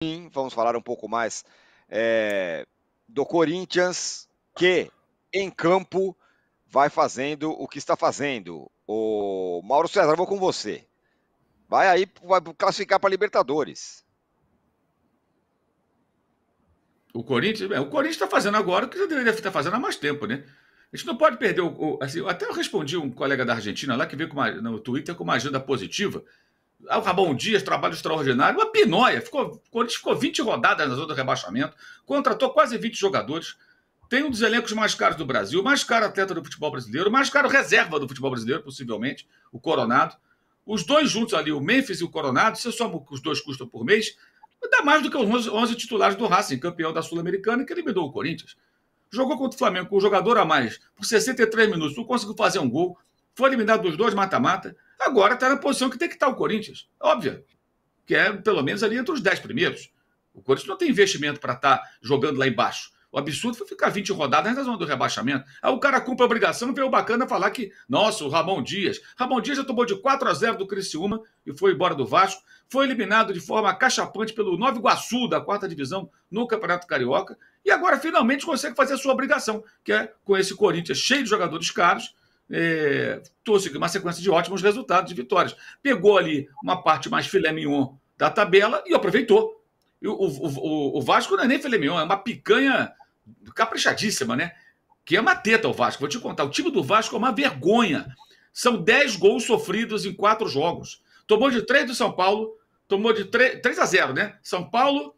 Sim, vamos falar um pouco mais do Corinthians, que em campo vai fazendo o que está fazendo. O Mauro César, eu vou com você. Vai classificar para Libertadores. O Corinthians está fazendo agora o que já deveria estar fazendo há mais tempo, né? A gente não pode perder assim, até eu respondi um colega da Argentina lá que veio no Twitter com uma agenda positiva. O Ramon Dias, trabalho extraordinário, uma pinóia. O Corinthians ficou 20 rodadas na zona do rebaixamento, contratou quase 20 jogadores, tem um dos elencos mais caros do Brasil, mais caro atleta do futebol brasileiro, mais caro reserva do futebol brasileiro, possivelmente, o Coronado. Os dois juntos ali, o Memphis e o Coronado, se soma o que os dois custam por mês, dá mais do que os 11 titulares do Racing, campeão da Sul-Americana, que eliminou o Corinthians. Jogou contra o Flamengo com um jogador a mais por 63 minutos, não conseguiu fazer um gol, foi eliminado dos dois mata-mata, agora está na posição que tem que estar o Corinthians. Óbvio, que é pelo menos ali entre os 10 primeiros. O Corinthians não tem investimento para estar jogando lá embaixo. O absurdo foi ficar 20 rodadas na zona do rebaixamento. Aí o cara cumpre a obrigação, veio o bacana falar que, nossa, o Ramon Dias. Ramon Dias já tomou de 4-0 do Criciúma e foi embora do Vasco. Foi eliminado de forma acachapante pelo Nova Iguaçu, da 4ª divisão, no Campeonato Carioca. E agora finalmente consegue fazer a sua obrigação, que é com esse Corinthians cheio de jogadores caros, trouxe uma sequência de ótimos resultados, de vitórias. Pegou ali uma parte mais filé mignon da tabela e aproveitou. O Vasco não é nem filé mignon, é uma picanha caprichadíssima, né? Que é uma teta o Vasco. Vou te contar, o time do Vasco é uma vergonha. São 10 gols sofridos em 4 jogos. Tomou de 3 do São Paulo, tomou de 3-0, né? São Paulo,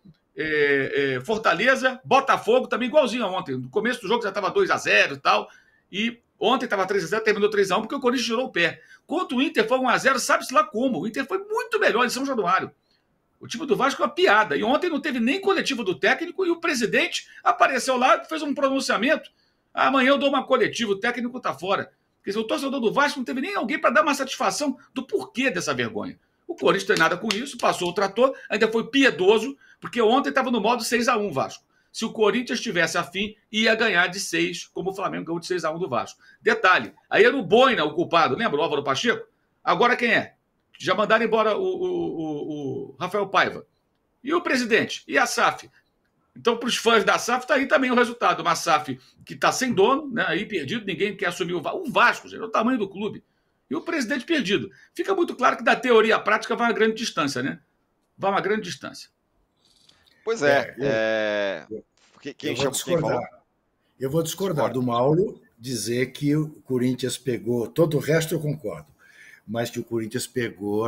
Fortaleza, Botafogo, também igualzinho a ontem. No começo do jogo já estava 2-0 e tal. E ontem estava 3-0, terminou 3-1 porque o Corinthians tirou o pé. Contra o Inter foi 1-0, sabe-se lá como. O Inter foi muito melhor em São Januário. O time do Vasco é uma piada. E ontem não teve nem coletivo do técnico e o presidente apareceu lá e fez um pronunciamento. Amanhã eu dou uma coletiva, o técnico está fora. Quer dizer, o torcedor do Vasco não teve nem alguém para dar uma satisfação do porquê dessa vergonha. O Corinthians tem nada com isso, passou o trator, ainda foi piedoso, porque ontem estava no modo 6-1 Vasco. Se o Corinthians tivesse afim, ia ganhar de 6, como o Flamengo ganhou de 6-1 do Vasco. Detalhe, aí era o Boina o culpado, lembra o Álvaro Pacheco? Agora quem é? Já mandaram embora o Rafael Paiva. E o presidente? E a SAF? Então, para os fãs da SAF, está aí também o resultado. Uma SAF que está sem dono, né, aí perdido, ninguém quer assumir o Vasco, gente, é o tamanho do clube. E o presidente perdido. Fica muito claro que da teoria à prática vai uma grande distância, né? Vai uma grande distância. Pois é. Eu vou discordar do Mauro, dizer que o Corinthians pegou, todo o resto eu concordo, mas que o Corinthians pegou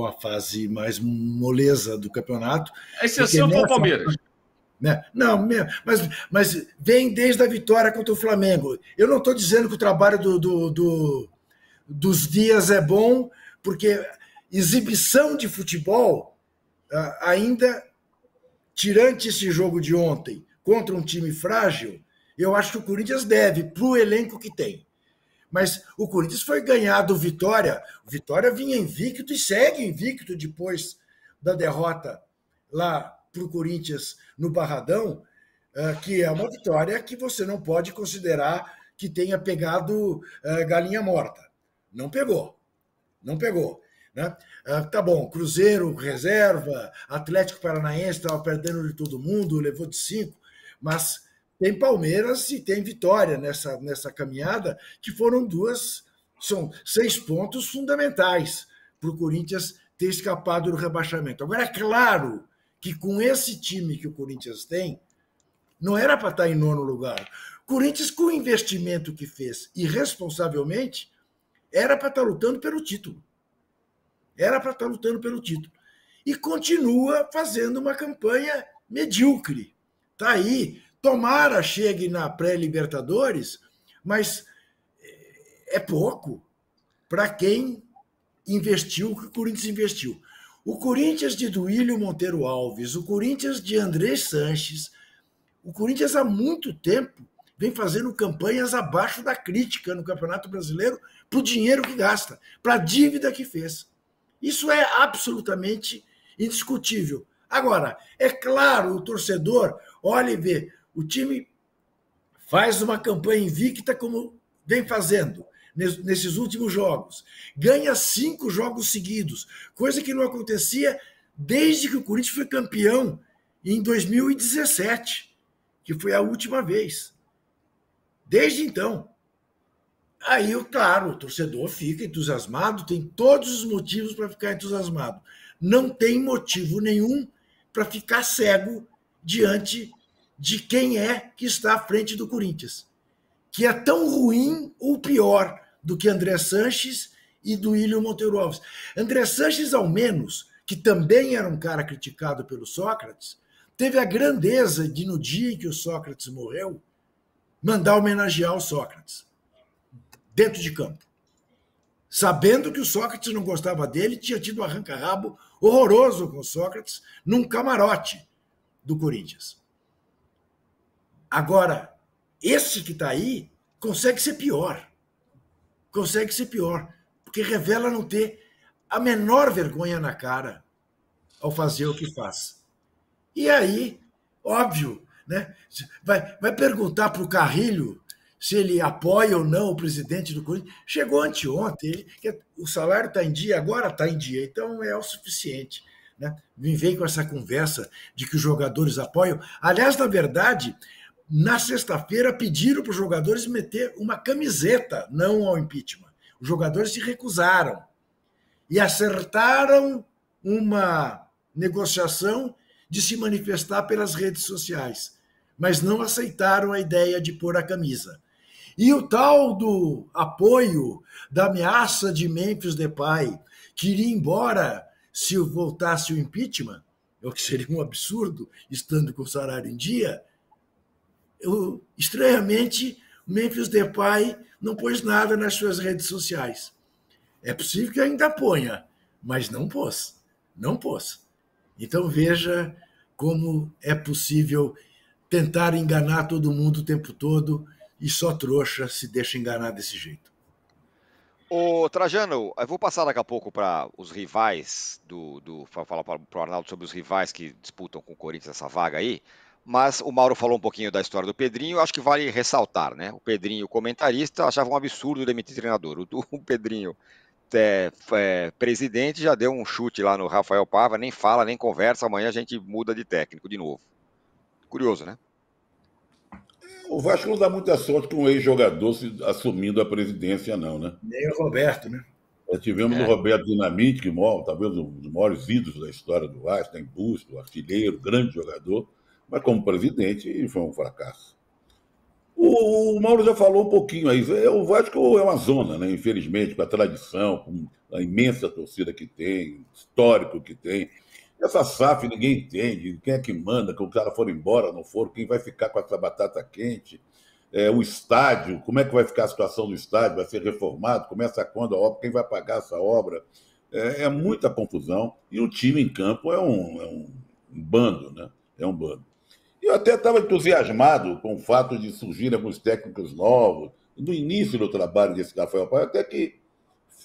a fase mais moleza do campeonato. A exceção foi o Palmeiras. Né? Não, mas vem desde a vitória contra o Flamengo. Eu não estou dizendo que o trabalho dos dias é bom, porque exibição de futebol, ainda, tirante esse jogo de ontem, contra um time frágil, eu acho que o Corinthians deve, para o elenco que tem. Mas o Corinthians foi ganhar do Vitória. O Vitória vinha invicto e segue invicto depois da derrota lá para o Corinthians no Barradão, que é uma vitória que você não pode considerar que tenha pegado galinha morta. Não pegou. Não pegou. Né? Tá bom, Cruzeiro, reserva, Atlético Paranaense estava perdendo de todo mundo, levou de 5, mas tem Palmeiras e tem Vitória nessa caminhada, que são 6 pontos fundamentais para o Corinthians ter escapado do rebaixamento. Agora, é claro que com esse time que o Corinthians tem, não era para estar em 9º lugar. O Corinthians, com o investimento que fez, irresponsavelmente, era para estar lutando pelo título. Era para estar lutando pelo título. E continua fazendo uma campanha medíocre. Está aí. Tomara chegue na pré-Libertadores, mas é pouco para quem investiu o que o Corinthians investiu. O Corinthians de Duílio Monteiro Alves, o Corinthians de André Sanches, o Corinthians há muito tempo vem fazendo campanhas abaixo da crítica no Campeonato Brasileiro para o dinheiro que gasta, para a dívida que fez. Isso é absolutamente indiscutível. Agora, é claro, o torcedor olha e vê, o time faz uma campanha invicta como vem fazendo nesses últimos jogos. Ganha 5 jogos seguidos, coisa que não acontecia desde que o Corinthians foi campeão em 2017, que foi a última vez. Desde então. Aí, claro, o torcedor fica entusiasmado, tem todos os motivos para ficar entusiasmado. Não tem motivo nenhum para ficar cego diante de quem é que está à frente do Corinthians, que é tão ruim ou pior do que André Sanches e do William Monteiro Alves. André Sanches, ao menos, que também era um cara criticado pelo Sócrates, teve a grandeza de, no dia em que o Sócrates morreu, mandar homenagear o Sócrates, dentro de campo. Sabendo que o Sócrates não gostava dele, tinha tido um arranca-rabo horroroso com o Sócrates num camarote do Corinthians. Agora, esse que está aí consegue ser pior. Consegue ser pior, porque revela não ter a menor vergonha na cara ao fazer o que faz. E aí, óbvio, né? Vai perguntar para o Carrilho se ele apoia ou não o presidente do Corinthians. Chegou anteontem, o salário está em dia, agora está em dia, então é o suficiente. Né? Vem com essa conversa de que os jogadores apoiam. Aliás, na verdade, na sexta-feira pediram para os jogadores meter uma camiseta, não ao impeachment. Os jogadores se recusaram e acertaram uma negociação de se manifestar pelas redes sociais, mas não aceitaram a ideia de pôr a camisa. E o tal do apoio, da ameaça de Memphis Depay, que iria embora se voltasse o impeachment, o que seria um absurdo, estando com o salário em dia, estranhamente, Memphis Depay não pôs nada nas suas redes sociais. É possível que ainda ponha, mas não pôs. Não pôs. Então veja como é possível tentar enganar todo mundo o tempo todo e só trouxa se deixa enganar desse jeito. Ô, Trajano, eu vou passar daqui a pouco para os rivais falar para o Arnaldo sobre os rivais que disputam com o Corinthians essa vaga aí, mas o Mauro falou um pouquinho da história do Pedrinho, eu acho que vale ressaltar, né? O Pedrinho, comentarista, achava um absurdo demitir treinador. O Pedrinho, presidente, já deu um chute lá no Rafael Pava, nem fala, nem conversa, amanhã a gente muda de técnico de novo. Curioso, né? O Vasco não dá muita sorte com um ex-jogador assumindo a presidência, não, né? Nem o Roberto, né? Tivemos o Roberto Dinamite, que talvez um dos maiores ídolos da história do Vasco, tem busto, artilheiro, grande jogador, mas como presidente foi um fracasso. O Mauro já falou um pouquinho aí. O Vasco é uma zona, né? Infelizmente, com a tradição, com a imensa torcida que tem, histórico que tem. Essa SAF ninguém entende, quem é que manda, que o cara for embora, não for, quem vai ficar com essa batata quente, o estádio, como é que vai ficar a situação do estádio, vai ser reformado, começa quando a obra, quem vai pagar essa obra, é muita confusão, e o time em campo é um bando, né? É um bando. E eu até estava entusiasmado com o fato de surgirem alguns técnicos novos, no início do trabalho desse Rafael Paiva, até que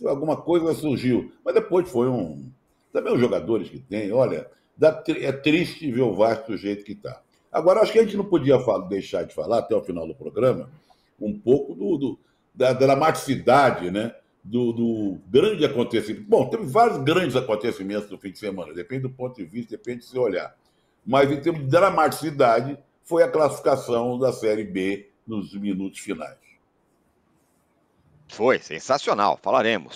alguma coisa surgiu, mas depois foi também os jogadores que tem, olha, é triste ver o Vasco do jeito que está. Agora, acho que a gente não podia deixar de falar, até o final do programa, um pouco da dramaticidade, né? Do grande acontecimento. Bom, teve vários grandes acontecimentos no fim de semana, depende do ponto de vista, depende de se olhar. Mas, em termos de dramaticidade, foi a classificação da Série B nos minutos finais. Foi sensacional, falaremos.